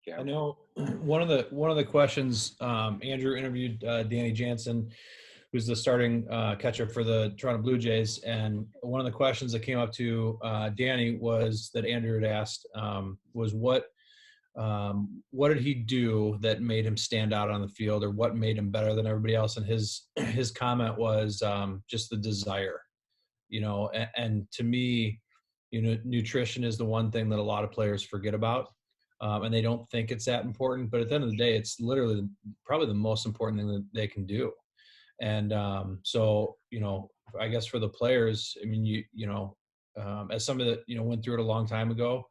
Yeah. I know one of the questions, Andrew interviewed Danny Jansen, who's the starting catcher for the Toronto Blue Jays, and one of the questions that came up to Danny was that Andrew had asked was what did he do that made him stand out on the field, or what made him better than everybody else? And his comment was just the desire, and to me, nutrition is the one thing that a lot of players forget about. And they don't think it's that important, but at the end of the day, it's literally probably the most important thing that they can do. And so, I guess for the players, I mean, as somebody that, went through it a long time ago,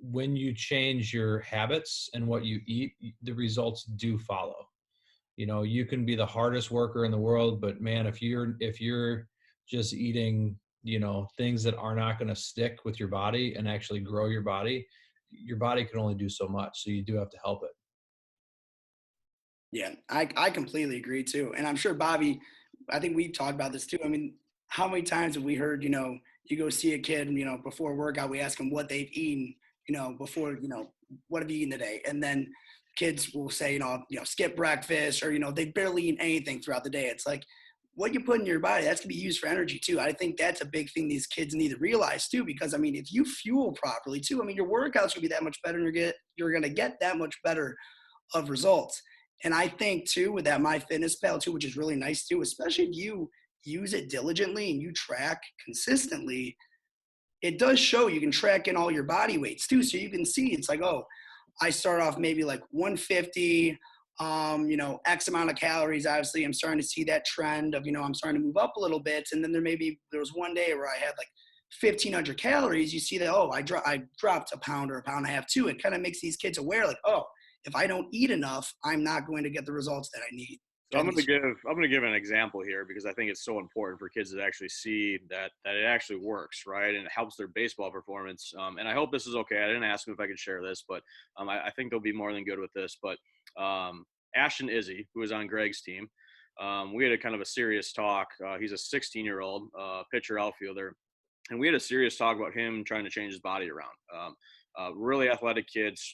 when you change your habits and what you eat, the results do follow. You can be the hardest worker in the world, but man, if you're just eating, things that are not going to stick with your body and actually grow your body can only do so much. So you do have to help it. Yeah, I completely agree too. And I'm sure Bobby, I think we've talked about this too. I mean, how many times have we heard, you go see a kid, before a workout, we ask them what they've eaten, before, what have you eaten today? And then kids will say, skip breakfast, or, they barely eat anything throughout the day. It's like, what you put in your body, that's going to be used for energy too. I think that's a big thing these kids need to realize too, because I mean, if you fuel properly too, I mean, your workouts will be that much better, and you're going to get that much better of results. And I think too, with that MyFitnessPal too, which is really nice too, especially if you use it diligently and you track consistently, it does show you can track in all your body weights too. So you can see it's like, oh, I start off maybe like 150, X amount of calories. Obviously, I'm starting to see that trend of, I'm starting to move up a little bit. And then there was one day where I had like 1,500 calories. You see that, oh, I dropped a pound or a pound and a half too. It kind of makes these kids aware, like, oh, if I don't eat enough, I'm not going to get the results that I need. So I'm going to give an example here, because I think it's so important for kids to actually see that it actually works, right? And it helps their baseball performance. And I hope this is okay. I didn't ask them if I could share this, but I think they'll be more than good with this. But Ashton Izzy, who is on Greg's team, we had a kind of a serious talk. He's a 16-year-old pitcher outfielder, and we had a serious talk about him trying to change his body around. Really athletic kids,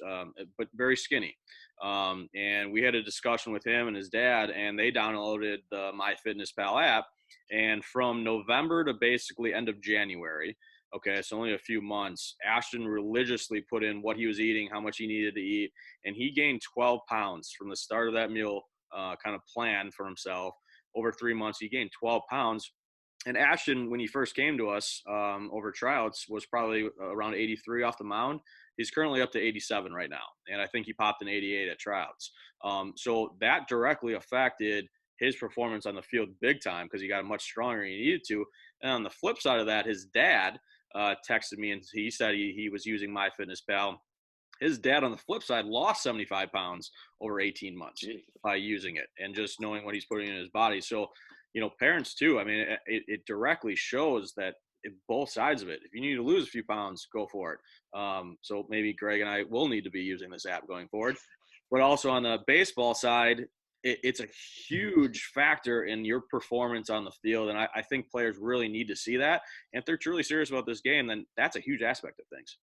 but very skinny. And we had a discussion with him and his dad, and they downloaded the MyFitnessPal app. And from November to basically end of January, okay, so only a few months, Ashton religiously put in what he was eating, how much he needed to eat, and he gained 12 pounds from the start of that meal kind of plan for himself. Over 3 months, he gained 12 pounds. And Ashton, when he first came to us over tryouts, was probably around 83 off the mound. He's currently up to 87 right now, and I think he popped an 88 at tryouts. So that directly affected his performance on the field big time, because he got much stronger than he needed to. And on the flip side of that, his dad texted me, and he said he was using MyFitnessPal. His dad, on the flip side, lost 75 pounds over 18 months by using it and just knowing what he's putting in his body. So, parents too, I mean, it directly shows that both sides of it. If you need to lose a few pounds, go for it. So maybe Greg and I will need to be using this app going forward. But also on the baseball side, it's a huge factor in your performance on the field. And I think players really need to see that. And if they're truly serious about this game, then that's a huge aspect of things.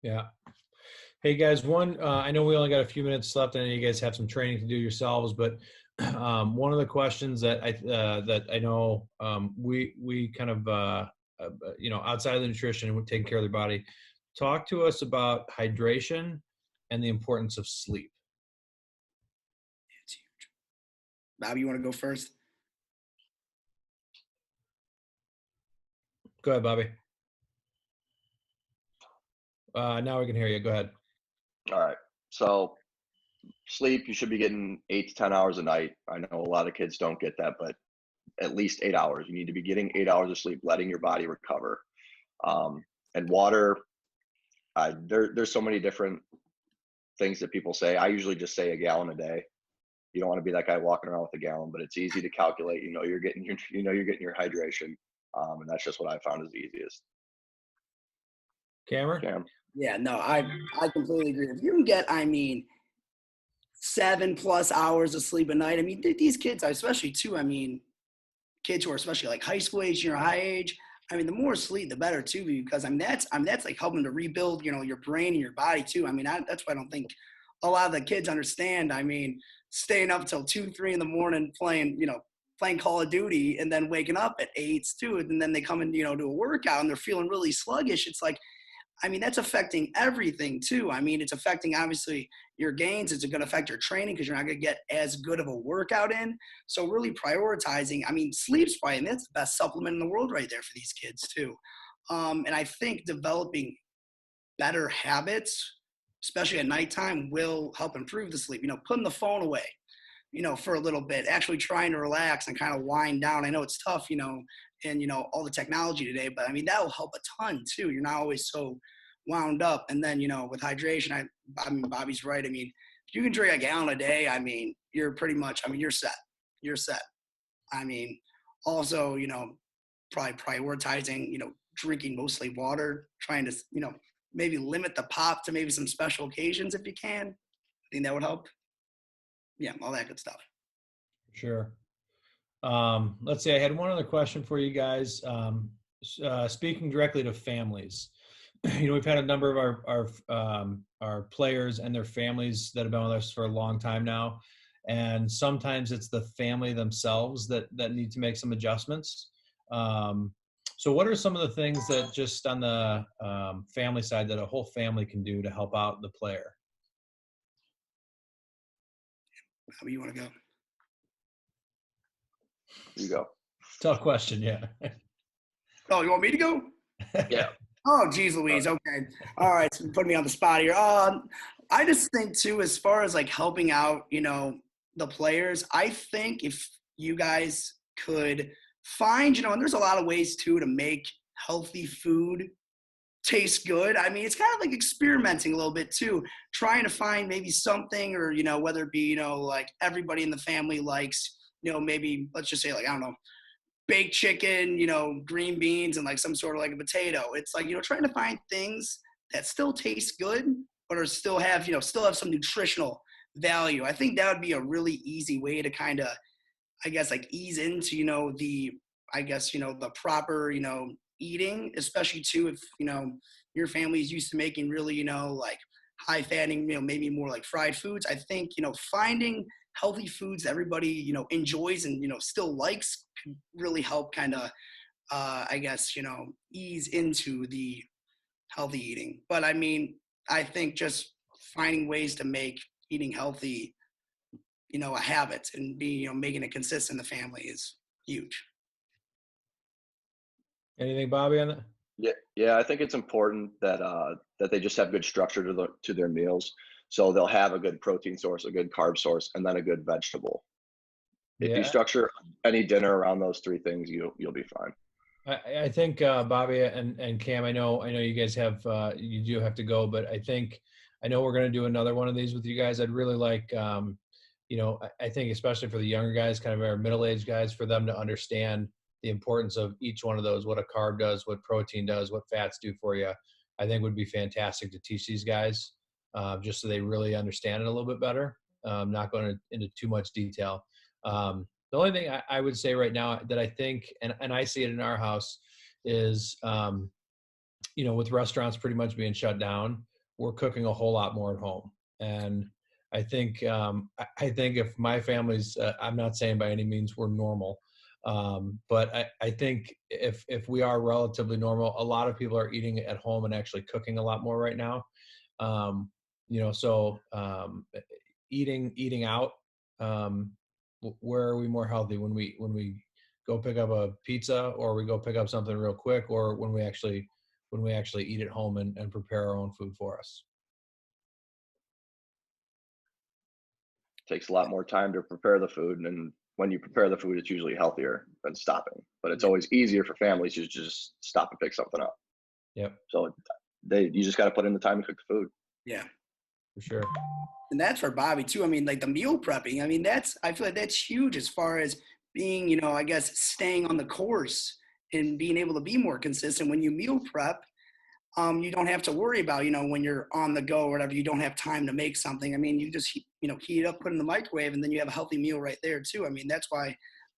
Yeah. Hey guys, I know we only got a few minutes left. I know you guys have some training to do yourselves, but one of the questions that I know we kind of outside of the nutrition and taking care of their body, talk to us about hydration and the importance of sleep. It's huge. Bobby, you want to go first? Go ahead, Bobby. Now we can hear you. Go ahead. All right. So sleep, you should be getting 8 to 10 hours a night. I know a lot of kids don't get that, but at least 8 hours. You need to be getting 8 hours of sleep, letting your body recover. And water, there's so many different things that people say. I usually just say a gallon a day. You don't want to be that guy walking around with a gallon, but it's easy to calculate. You're getting your hydration, and that's just what I found is the easiest. Cameron? Yeah, no, I completely agree. If you can get, 7+ hours of sleep a night, these kids, especially too, kids who are especially like high school age, junior high age, I mean, the more sleep, the better too, because that's like helping to rebuild, your brain and your body too. I mean, that's why I don't think a lot of the kids understand. I mean, staying up till 2, 3 in the morning playing Call of Duty and then waking up at 8 too, and then they come in, do a workout and they're feeling really sluggish. It's like, I mean, that's affecting everything too. I mean, it's affecting obviously your gains. It's going to affect your training because you're not going to get as good of a workout in. So really prioritizing, I mean, sleep's probably, and that's the best supplement in the world right there for these kids too. And I think developing better habits, especially at nighttime, will help improve the sleep. Putting the phone away, for a little bit, actually trying to relax and kind of wind down. I know it's tough, and all the technology today, but I mean, that will help a ton too. You're not always so wound up. And then, with hydration, I mean, Bobby's right. I mean, if you can drink a gallon a day, I mean, you're pretty much, I mean, you're set. You're set. I mean, also, probably prioritizing, drinking mostly water, trying to, maybe limit the pop to maybe some special occasions if you can. I think that would help. Yeah, all that good stuff. Sure. Let's see. I had one other question for you guys. Speaking directly to families, we've had a number of our players and their families that have been with us for a long time now, and sometimes it's the family themselves that need to make some adjustments. So, what are some of the things that just on the family side that a whole family can do to help out the player? How do you want to go? You go. Tough question. Yeah. Oh, you want me to go? Yeah. Oh, geez, Louise. Okay. All right. So put me on the spot here. I just think too, as far as like helping out, the players, I think if you guys could find, and there's a lot of ways too to make healthy food taste good. I mean, it's kind of like experimenting a little bit too, trying to find maybe something or, whether it be, like everybody in the family likes, maybe let's just say like, I don't know, baked chicken, green beans and like some sort of like a potato. It's like, trying to find things that still taste good, but are still have some nutritional value. I think that would be a really easy way to kind of, I guess, like ease into, the proper, eating, especially too, if, your family is used to making really, like high fatting, maybe more like fried foods. I think, finding healthy foods that everybody, enjoys and, still likes could really help kind of, I guess, ease into the healthy eating. But I mean, I think just finding ways to make eating healthy, a habit and be, making it consistent in the family is huge. Anything, Bobby, on that? Yeah. I think it's important that that they just have good structure to their meals. So they'll have a good protein source, a good carb source, and then a good vegetable. If you Yeah. structure any dinner around those three things, you'll be fine. I think Bobby and Cam, I know you guys have you do have to go, but I know we're going to do another one of these with you guys. I'd really like I think especially for the younger guys, kind of our middle-aged guys, for them to understand the importance of each one of those, what a carb does, what protein does, what fats do for you. I think would be fantastic to teach these guys just so they really understand it a little bit better. Not going into too much detail. The only thing I would say right now that I think, and I see it in our house, is, with restaurants pretty much being shut down, we're cooking a whole lot more at home. And I think if my family's, I'm not saying by any means we're normal, but I think if we are relatively normal, a lot of people are eating at home and actually cooking a lot more right now. So eating out, where are we more healthy, when we go pick up a pizza, or we go pick up something real quick, or when we actually eat at home and prepare our own food for us? Takes a lot more time to prepare the food, and when you prepare the food, it's usually healthier than stopping. But it's always easier for families to just stop and pick something up. Yep. So you just got to put in the time to cook the food. Yeah. For sure. And that's for Bobby too. I mean, like the meal prepping. I mean, I feel like that's huge as far as being, I guess, staying on the course and being able to be more consistent. When you meal prep, you don't have to worry about, when you're on the go or whatever, you don't have time to make something. I mean, you just, heat it up, put it in the microwave, and then you have a healthy meal right there too. I mean, that's why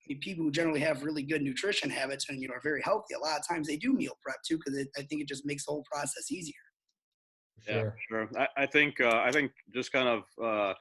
mean, people who generally have really good nutrition habits and, are very healthy, a lot of times they do meal prep too, because I think it just makes the whole process easier. Yeah, Sure. sure. I think just kind of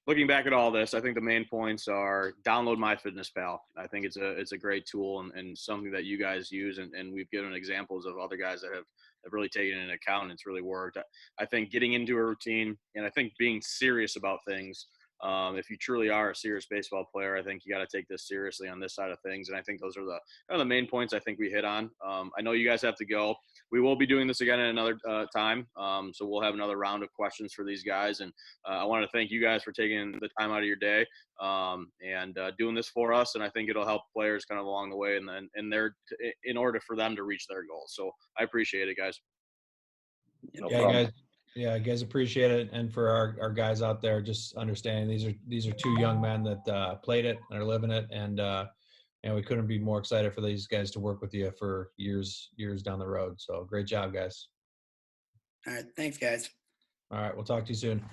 looking back at all this, I think the main points are download MyFitnessPal. I think it's a great tool and something that you guys use, and we've given examples of other guys that have really taken it into account and it's really worked. I think getting into a routine, and I think being serious about things. If you truly are a serious baseball player, I think you got to take this seriously on this side of things. And I think those are the main points I think we hit on. I know you guys have to go. We will be doing this again at another time. So we'll have another round of questions for these guys. And I want to thank you guys for taking the time out of your day and doing this for us. And I think it'll help players kind of along the way in order for them to reach their goals. So I appreciate it, guys. No Yeah, problem. guys. Yeah, guys, appreciate it. And for our guys out there, just understanding these are two young men that played it and are living it, and we couldn't be more excited for these guys to work with you for years down the road. So great job, guys. All right. Thanks, guys. All right, we'll talk to you soon.